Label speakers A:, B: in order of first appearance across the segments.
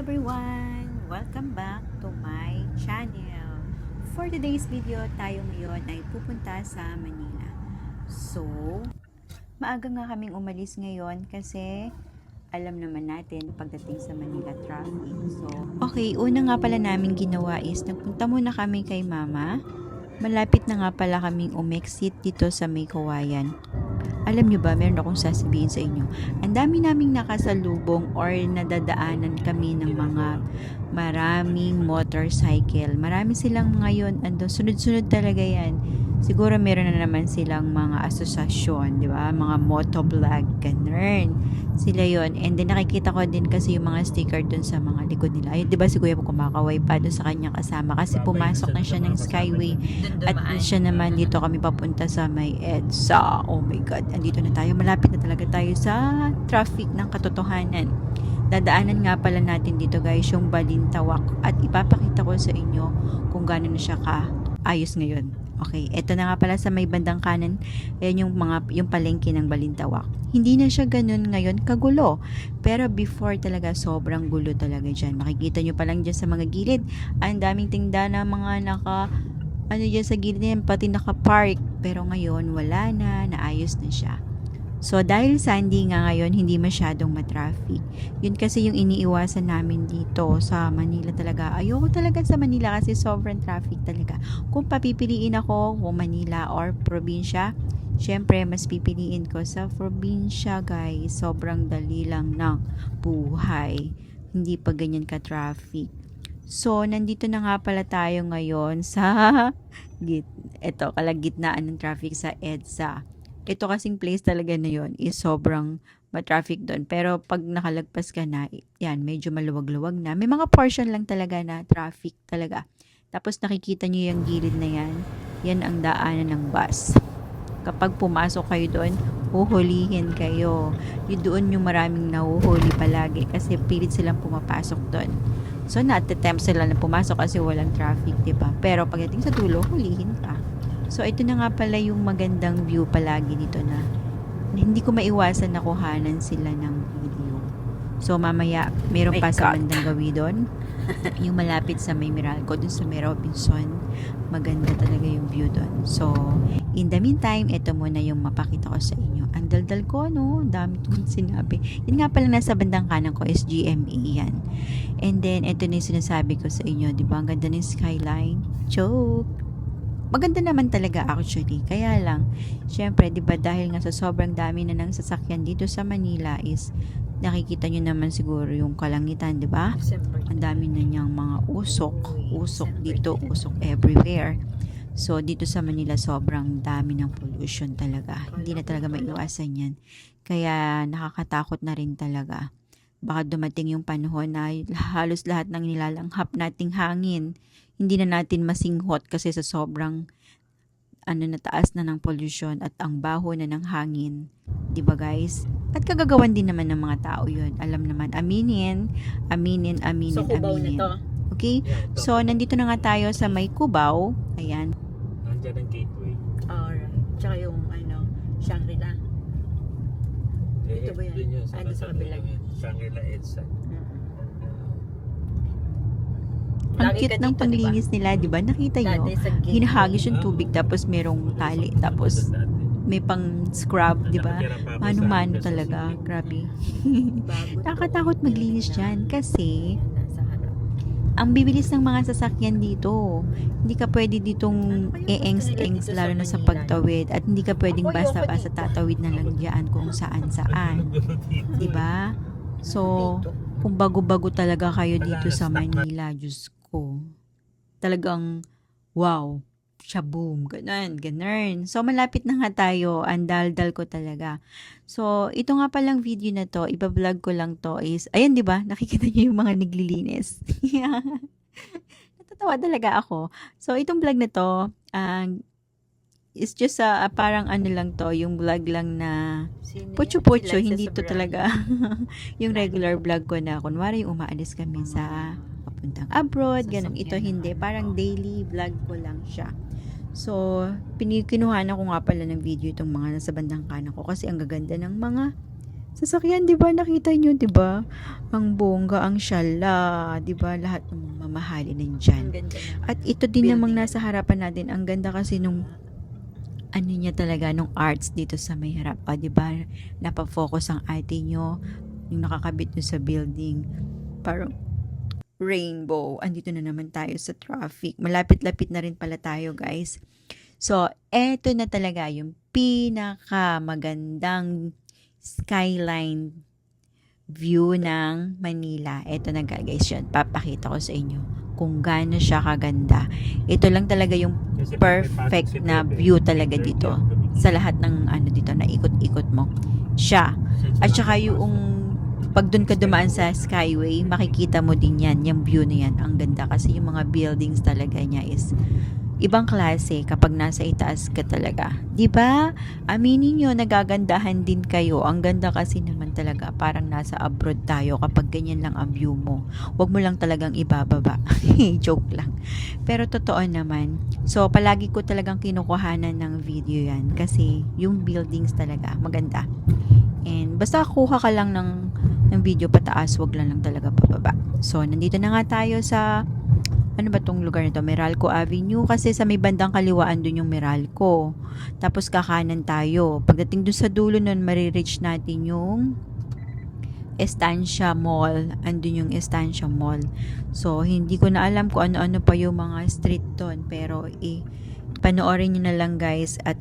A: everyone! Welcome back to my channel. For today's video, tayo ngayon ay pupunta sa Manila. So, maaga nga kaming umalis ngayon kasi alam naman natin pagdating sa Manila traffic. So, okay, una nga pala namin ginawa is nagpunta muna kami kay Mama. Malapit na nga pala kaming umexit dito sa May Kawayan. Alam nyo ba, meron akong sasabihin sa inyo. Ang dami naming nakasalubong or nadadaanan kami ng mga maraming motorcycle. Marami silang ngayon, sunod-sunod talaga yan. Siguro meron na naman silang mga asosasyon, di ba? Mga motovlog, ganun. Sila yon. And then nakikita ko din kasi yung mga sticker dun sa mga likod nila. Ay, di ba si Kuya po kumakaway pa dun sa kanyang kasama kasi pumasok na siya ng Skyway at siya naman dito kami papunta sa may EDSA. Oh my God, andito na tayo. Malapit na talaga tayo sa traffic ng katotohanan. Dadaanan nga pala natin dito guys yung Balintawak at ipapakita ko sa inyo kung gaano na siya kaayos ngayon. Okay, eto na nga pala sa may bandang kanan, ayan yung palengke ng Balintawak. Hindi na siya ganun ngayon kagulo. Pero before talaga sobrang gulo talaga dyan. Makikita nyo pa lang dyan sa mga gilid. Ang daming tinda na mga dyan sa gilid yan, pati naka-park. Pero ngayon wala na, naayos na siya. So, dahil Sunday nga ngayon, hindi masyadong matraffic. Yun kasi yung iniiwasan namin dito sa Manila talaga. Ayoko talaga sa Manila kasi sobrang traffic talaga. Kung papipiliin ako kung Manila or probinsya, syempre mas pipiliin ko sa probinsya guys. Sobrang dali lang ng buhay. Hindi pa ganyan ka-traffic. So, nandito na nga pala tayo ngayon sa kalagitnaan ng traffic sa EDSA. Ito kasing place talaga na yon is sobrang matraffic doon. Pero pag nakalagpas ka na, yan, medyo maluwag-luwag na. May mga portion lang talaga na traffic talaga. Tapos nakikita nyo yung gilid na yan. Yan ang daanan ng bus. Kapag pumasok kayo doon, huhulihin kayo. Yung doon yung maraming nahuhuli palagi kasi pilit silang pumapasok doon. So, na-attempt sila na pumasok kasi walang traffic, diba? Pero pagdating sa dulo, hulihin ka. So, ito na nga pala yung magandang view palagi dito na hindi ko maiwasan na kuhanan sila ng video. So, mamaya, meron pa sa bandang gawi doon. Yung malapit sa may Meralco, dun sa may Robinson. Maganda talaga yung view doon. So, in the meantime, ito muna yung mapakita ko sa inyo. Ang daldal ko, no? Dami kong sinabi. Yun nga pala nasa bandang kanan ko is GMA yan. And then, ito na yung sinasabi ko sa inyo. Diba? Ang ganda ng skyline. Joke! Maganda naman talaga actually. Kaya lang, syempre, di ba dahil nga sa sobrang dami na ng sasakyan dito sa Manila is nakikita nyo naman siguro yung kalangitan, di ba? Ang dami na niyang mga usok dito, usok everywhere. So, dito sa Manila, sobrang dami ng pollution talaga. Hindi na talaga maiwasan yan. Kaya, nakakatakot na rin talaga. Baka dumating yung panahon na halos lahat ng nilalanghap nating hangin hindi na natin masinghot kasi sa sobrang nataas na ng pollution at ang baho na ng hangin. 'Di ba guys? At kagagawan din naman ng mga tao 'yun. Alam naman, aminin. So, Cubao na to. Okay? So, nandito na nga tayo sa may Cubao. Ayan.
B: Nandiyan ang gateway.
A: Alright. Tsaka yung Shangri-La. Dito ba yan? Doon sa kabila.
B: Shangri-La EDSA.
A: Ang cute ng panglinis nila, di ba? Nakita nyo, hinahagis yung tubig tapos merong tali, tapos may pang scrub, di ba? Mano-mano talaga, grabe. Nakakatakot maglinis dyan kasi ang bibilis ng mga sasakyan dito. Hindi ka pwede ditong e-engs lalo na sa pagtawid at hindi ka pwedeng basta-basta tatawid na lang diyan kung saan-saan. Di ba? So, kung bago-bago talaga kayo dito sa Manila, Diyos ko, talagang wow, shaboom, ganun. So, malapit na nga tayo, ang dal-dal ko talaga. So, ito nga palang video na to, iba-vlog ko lang to is, ayan, di ba, nakikita niyo yung mga naglilinis. Natatawa talaga ako. So, itong vlog na to, it's just parang lang to, yung vlog lang na pocho-pocho, hindi to talaga yung regular vlog ko na kunwari yung umaalis kami sa papuntang abroad, ganun. Ito hindi, parang daily vlog ko lang siya. So, kinuha na ko nga pala ng video itong mga nasa bandang kanan ko kasi ang gaganda ng mga sasakyan, 'di ba? Nakita niyo, 'di ba? Ang bongga, ang syala, 'di ba? Lahat ng mamahalin nandiyan. At ito din namang nasa harapan natin. Ang ganda kasi nung ano niya talaga, nung arts dito sa may harap. O, 'di ba? Napa-focus ang ate niyo yung nakakabit nyo sa building. Parang rainbow. Andito na naman tayo sa traffic. Malapit-lapit na rin pala tayo, guys. So, eto na talaga yung pinakamagandang skyline view ng Manila. Eto na guys, yun. Papakita ko sa inyo kung gaano siya kaganda. Ito lang talaga yung
B: Kasi
A: perfect na view talaga dito. Sa lahat ng ano dito na ikot-ikot mo. Siya. At saka yung pag doon ka dumaan sa Skyway, makikita mo din yan, yung view na yan. Ang ganda kasi yung mga buildings talaga niya is ibang klase kapag nasa itaas ka talaga. 'Di ba? Aminin niyo, nagagandahan din kayo. Ang ganda kasi naman talaga, parang nasa abroad tayo kapag ganyan lang ang view mo. Huwag mo lang talagang ibababa. Joke lang. Pero totoo naman. So, palagi ko talagang kinukuhanan ng video yan kasi yung buildings talaga maganda. And basta kuha ka lang ng video pataas, wag lang talaga pababa. So, nandito na nga tayo sa ano ba tong lugar nito? Meralco Avenue. Kasi sa may bandang kaliwaan dun yung Meralco. Tapos kakanan tayo. Pagdating dun sa dulo nun, marireach natin yung Estancia Mall. Andun yung Estancia Mall. So, hindi ko na alam kung ano-ano pa yung mga street doon. Pero, panoorin nyo na lang guys at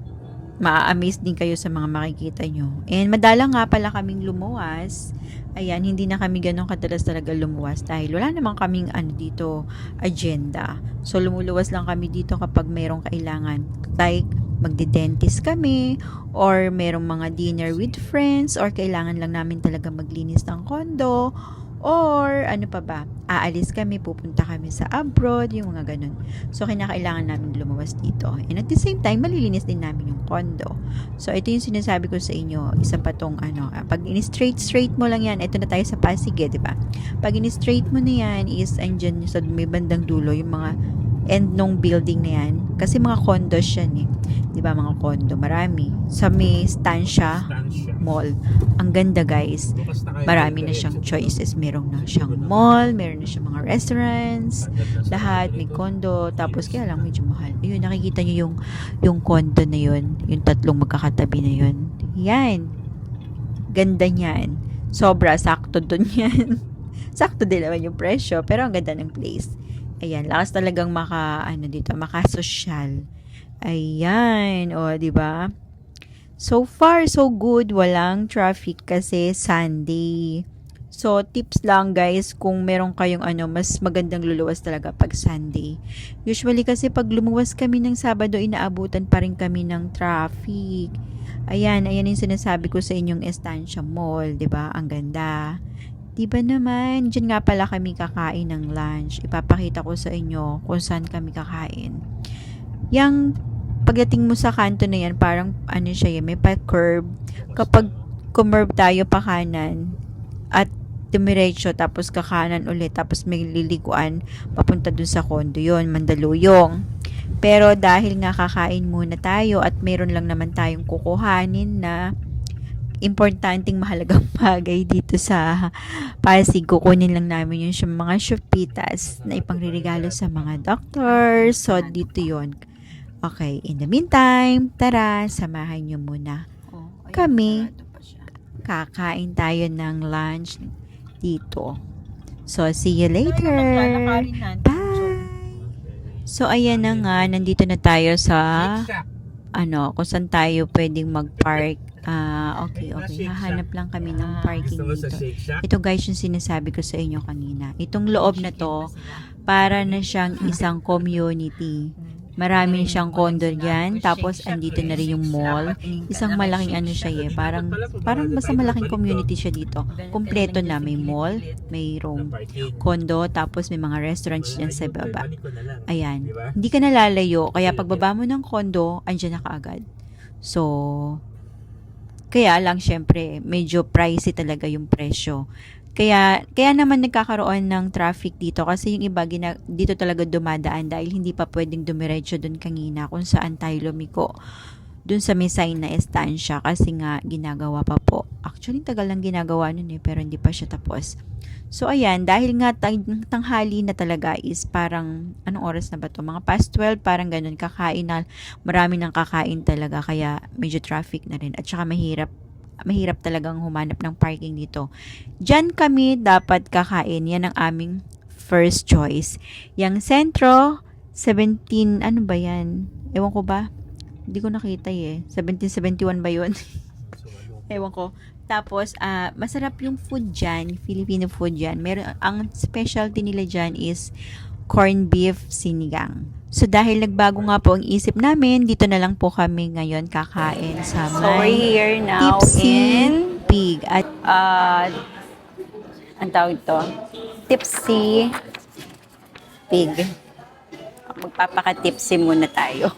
A: maa-amaze din kayo sa mga makikita nyo. And madalang nga pala kaming lumuwas. Ayan, hindi na kami ganun kadalas talaga lumuwas dahil wala namang kaming dito agenda. So lumuluwas lang kami dito kapag merong kailangan. Like magde-dentist kami or merong mga dinner with friends or kailangan lang namin talaga maglinis ng condo or ano pa ba, aalis kami, pupunta kami sa abroad, yung mga ganun. So, kinakailangan namin lumuwas dito. And at the same time, malilinis din namin yung condo. So, ito yung sinasabi ko sa inyo, isa pa tong pag in-straight mo lang yan, ito na tayo sa Pasig, di ba? Pag in-straight mo na yan, is andyan sa may bandang dulo, yung mga end nung building na yan. Kasi mga condos yan di ba, mga condo, marami. Sa may Estancia Mall. Ang ganda guys. Marami na siyang choices. Meron na siyang mall, meron na siyang mga restaurants, lahat, may condo, tapos kaya lang medyo mahal. Ayun, nakikita niyo yung condo na yun, yung tatlong magkakatabi na yun. Yan. Ganda niyan. Sobra, sakto dun yan. Sakto din naman yung presyo, pero ang ganda ng place. Ayan, lakas talagang makasosyal. Ayan, di ba? So far, so good. Walang traffic kasi Sunday. So, tips lang guys, kung meron kayong mas magandang luluwas talaga pag Sunday. Usually kasi pag lumuwas kami ng Sabado, inaabutan pa rin kami ng traffic. Ayan yung sinasabi ko sa inyong Estancia Mall, 'di ba? Ang ganda. 'Di ba naman? Diyan nga pala kami kakain ng lunch. Ipapakita ko sa inyo kung saan kami kakain. Yang pagdating mo sa kanto na yan, parang siya, may pa-curve. Kapag kumurve tayo pa kanan at dumiretso tapos kakanan ulit tapos may lilikuan papunta dun sa condo yon, Mandaluyong. Pero dahil nga kakain muna tayo at meron lang naman tayong kukuhanin na importanteng mahalagang bagay dito sa Pasig, kukunin lang namin yung mga Shopitas na ipangririgalo sa mga doctors. So dito yon. Okay, in the meantime, tara, samahan nyo muna kami. Kakain tayo ng lunch dito. So, see you later. Bye! So, ayan na nga, nandito na tayo sa, kung saan tayo pwedeng mag-park. Okay. Hahanap lang kami ng parking dito. Ito guys, yung sinasabi ko sa inyo kanina. Itong loob na to, para na siyang isang community. Marami siyang condo diyan, tapos andito na rin yung mall. Isang malaking siya parang basta malaking community siya dito. Kumpleto na, may mall, may condo, tapos may mga restaurants diyan sa baba. Ayan. Hindi ka nalalayo, kaya pagbaba mo ng condo, andyan na kaagad. So, kaya lang syempre, medyo pricey talaga yung presyo. Kaya naman nagkakaroon ng traffic dito kasi yung iba dito talaga dumadaan dahil hindi pa pwedeng dumiretso doon kanina kung saan tayo lumiko. dun sa may sign na estansya kasi nga ginagawa pa po. Actually, tagal lang ginagawa nun pero hindi pa siya tapos. So, ayan, dahil nga tanghali na talaga is parang, anong oras na ba to? Mga past 12, parang ganun, kakain na, marami nang kakain talaga, kaya medyo traffic na rin. At saka mahirap talagang humanap ng parking dito. Diyan kami dapat kakain, yan ang aming first choice. Yang Sentro, 17, ano ba yan? Ewan ko ba? Hindi ko nakita 1771 ba yun? Ewan ko. Tapos, masarap yung food dyan. Filipino food dyan. Ang specialty nila dyan is corned beef sinigang. So, dahil nagbago nga po ang isip namin, dito na lang po kami ngayon kakain sa
C: So, we're here now
A: Tipsy
C: in
A: Pig. At,
C: ang tawag ito, Tipsy Pig. Magpapaka-tipsy muna tayo.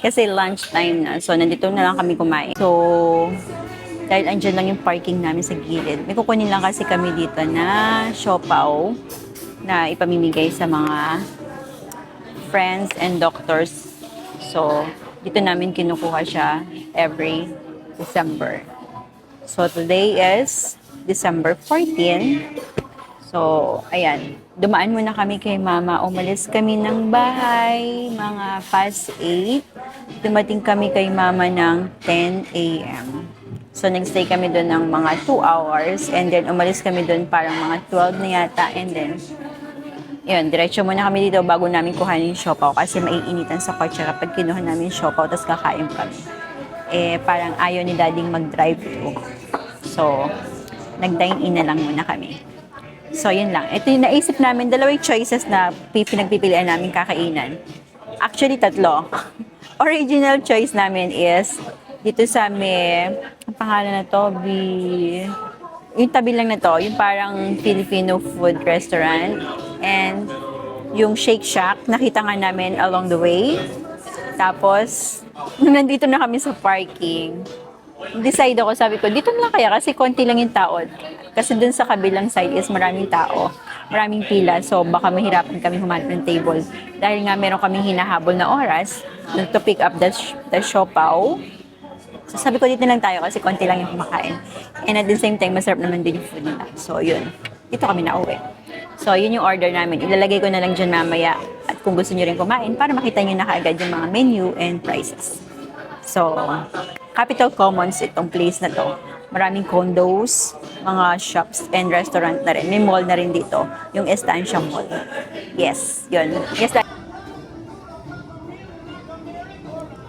C: Kasi lunchtime na. So, nandito na lang kami kumain. So, dahil andyan lang yung parking namin sa gilid, may kukunin lang kasi kami dito na siopaw na ipamimigay sa mga friends and doctors. So, dito namin kinukuha siya every December. So, today is December 14. So, ayan. Dumaan muna kami kay Mama. Umalis kami ng bahay, mga past 8. Dumating kami kay Mama ng 10 a.m. So, nagstay kami doon ng mga 2 hours. And then, umalis kami doon parang mga 12 na yata. And then, yun, diretso muna kami dito bago namin kuhanin yung siopaw. Kasi maiinitan sa kotse kapag kinuha namin yung siopaw, tapos kakain kami. Parang ayaw ni Dading mag-drive-thru. So, nag-dine-in na lang muna kami. So, yun lang. Ito yung naisip namin, dalawang choices na pinagpipilian namin kakainan. Actually, 3. Original choice namin is dito sa ang pangalan na to, yung tabi lang na to, yung parang Filipino food restaurant. And yung Shake Shack, nakita nga namin along the way. Tapos, nung nandito na kami sa parking, decide ako, sabi ko, dito na lang kaya kasi konti lang yung tao. Kasi dun sa kabilang side is maraming tao, maraming pila. So, baka mahirapan kami humanap ng table. Dahil nga meron kaming hinahabol na oras to pick up the siopaw. So, sabi ko, dito lang tayo kasi konti lang yung kumakain. And at the same time, masarap naman din yung food nila. So, yun. Dito kami nauwi. So, yun yung order namin. Ilalagay ko na lang dyan mamaya. At kung gusto nyo rin kumain, para makita nyo na kaagad yung mga menu and prices. So, Capital Commons itong place na to. Maraming condos, mga shops and restaurant na rin. May mall na rin dito, yung Estancia Mall. Yes, yun. Yes,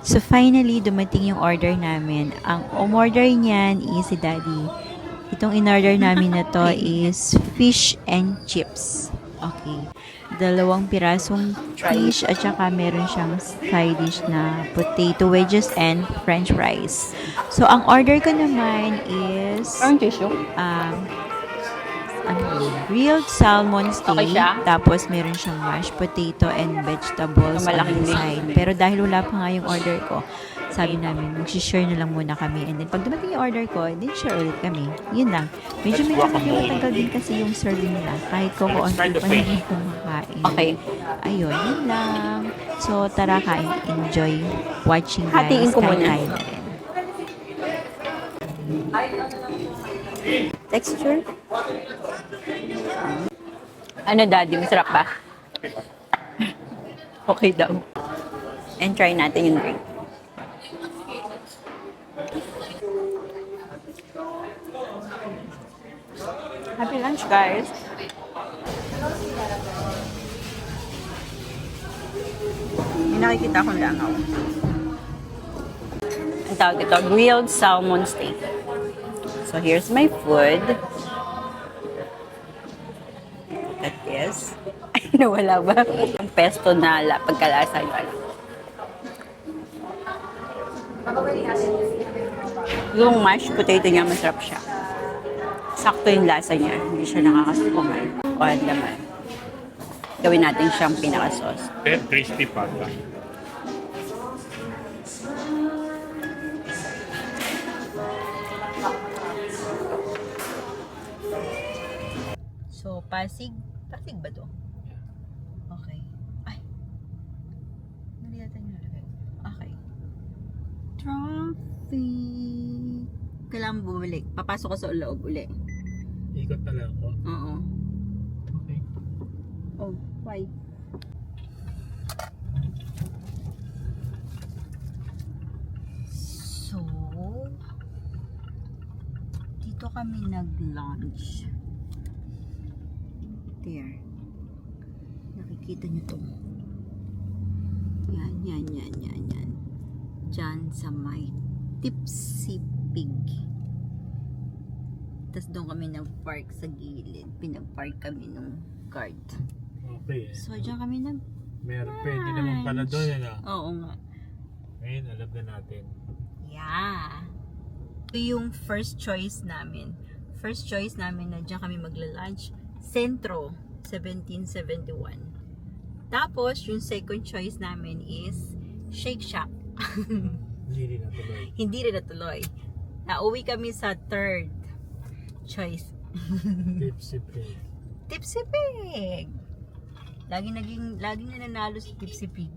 A: so, finally, dumating yung order namin. Ang umorder niyan is si Daddy. Itong in-order namin na to is fish and chips. Okay. 2 pirasong fish at saka meron siyang side dish na potato wedges and french fries. So, ang order ko naman is
C: tissue.
A: grilled salmon steak.
C: Okay siya?
A: Tapos, meron siyang mashed potato and vegetables on
C: Malaking
A: the side. Pero dahil wala pa nga yung order ko, sabi namin, mag-share na lang muna kami. And then, pag dumating yung order ko, then share ulit kami. Yun lang. Medyo matagal din kasi yung serving nila. Kahit ko onti pa naman kumakain.
C: Okay.
A: Ayun, yun lang. So, tara kain. Enjoy watching, guys.
C: Hatiin ko muna.
A: Kain na rin.
C: Texture? Ano, Daddy? Masarap ba? Okay daw. And try natin yung drink. Happy lunch, guys. May nakikita akong langaw. Ang tawag ito, grilled salmon steak. So, here's my food. Look at this. Ay, nawala ba? Yung pesto na pagkalasa nyo. Yung mashed potato niya, masarap siya. Sakto yung lasa niya. Hindi siya nakakasukuman. O, naman. Gawin natin siyang pinaka-sauce.
B: Crispy pata.
A: So, Pasig ba to? Okay. Ay. Naliyatan nyo nalagay. Okay.
C: Traffic. Kailangan bumalik. Papasok ka sa loob uli.
B: Ikot na lang ako.
C: Oo.
B: Okay.
C: Oh, why? So, dito kami nag-lunch. There. Nakikita nyo to. Yan. Diyan sa may Tipsy Pig. Tapos doon kami nag-park sa gilid. Pinag-park kami nung cart.
B: Okay.
C: So, diyan kami nag...
B: Meron, pwede naman pala doon, ano?
C: Oo nga.
B: Ngayon, alam na natin.
C: Yeah. Ito yung first choice namin. First choice namin na diyan kami magla-lunch. Centro, 1771. Tapos, yung second choice namin is Shake Shack.
B: Hindi rin natuloy.
C: Hindi rin natuloy. Nauwi kami sa third choice.
B: Tipsy Pig.
C: Tipsy Pig. Laging nananalo si Tipsy Pig.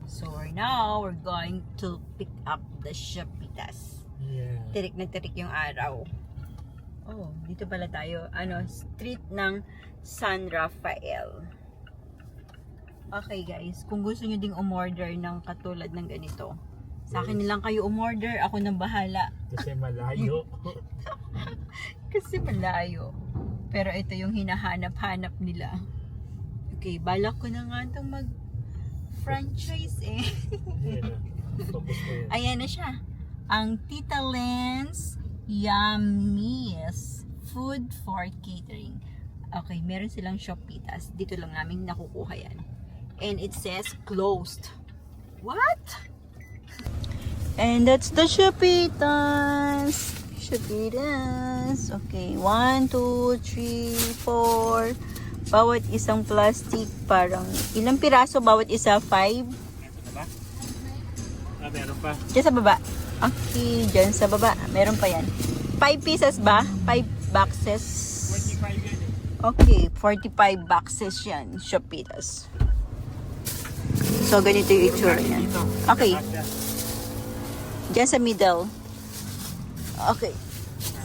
C: So now, we're going to pick up the Shopitas.
B: Yeah.
C: Tirik na tirik yung araw. Oh, dito pala tayo. Street ng San Rafael. Okay guys, kung gusto nyo ding umorder ng katulad ng ganito, sa akin nilang kayo umorder, ako nang bahala.
B: Kasi malayo.
C: Kasi malayo. Pero ito yung hinahanap-hanap nila. Okay, balak ko na nga itong mag-franchise eh.
B: Ayan na. Focus mo yan.
C: Ayan na siya. Ang Tita Len's Yummies Food for Catering. Okay, meron silang Shopitas. Dito lang namin nakukuha yan. And it says closed. What? And that's the Shopitas. Shopitas. Okay, 1, 2, 3, 4. Bawat isang plastic, parang ilang piraso bawat isa? 5?
B: Ito na ba? Meron pa.
C: Diyan sa baba. Okay, dyan sa baba. Meron pa yan. 5 pieces ba? 5 boxes.
B: 45 yan eh.
C: Okay, 45 boxes yan. Shopitas. So, ganito yung itsura niya. Okay. Diyan sa middle. Okay.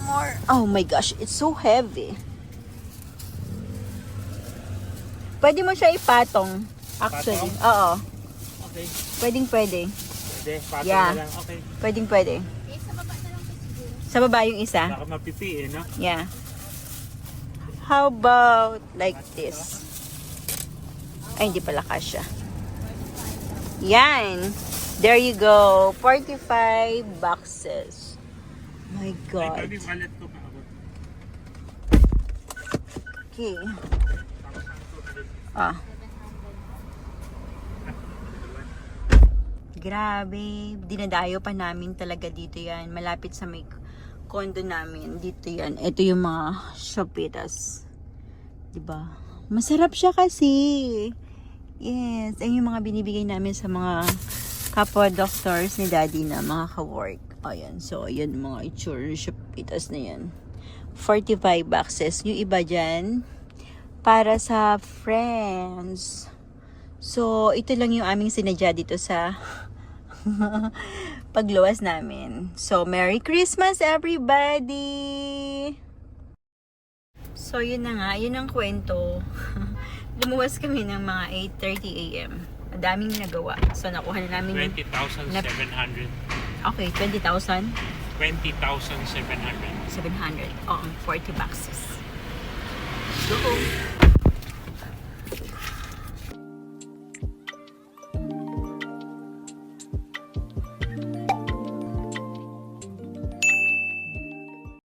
C: More. Oh my gosh, it's so heavy. Pwede mo siya ipatong. Actually. Oo.
B: Okay.
C: Pwede.
B: Pwede. Patong
C: Yeah.
B: na lang. Okay.
C: Pwede. Sa baba yung isa.
B: Baka mapipi eh, no?
C: Yeah. How about like this? Ay, hindi pala kasya. Yan. There you go. 45 boxes. My God.
B: Ito yung wallet ko paabot.
C: Okay.
B: Tapos ang total.
C: Ah. Grabe. Dinadayo pa namin talaga dito yan. Malapit sa may condo namin. Dito yan. Ito yung mga Shopitas. Diba? Masarap siya kasi. Yes. Ayun yung mga binibigay namin sa mga kapwa doctors ni daddy na mga ka-work. Ayan. So, ayan mga itsura ng Shopitas na yan. 45 boxes. Yung iba dyan, para sa friends. So, ito lang yung aming sinadya dito sa pagluwas namin. So, Merry Christmas everybody! So, yun na nga. Yun ang kwento. Lumuwas kami ng mga 8:30 a.m. Madaming nagawa. So, nakuha na namin yung...
B: 20,700.
C: Okay, 20,000?
B: 20,700.
C: 700. Oo, 40 boxes. Go home!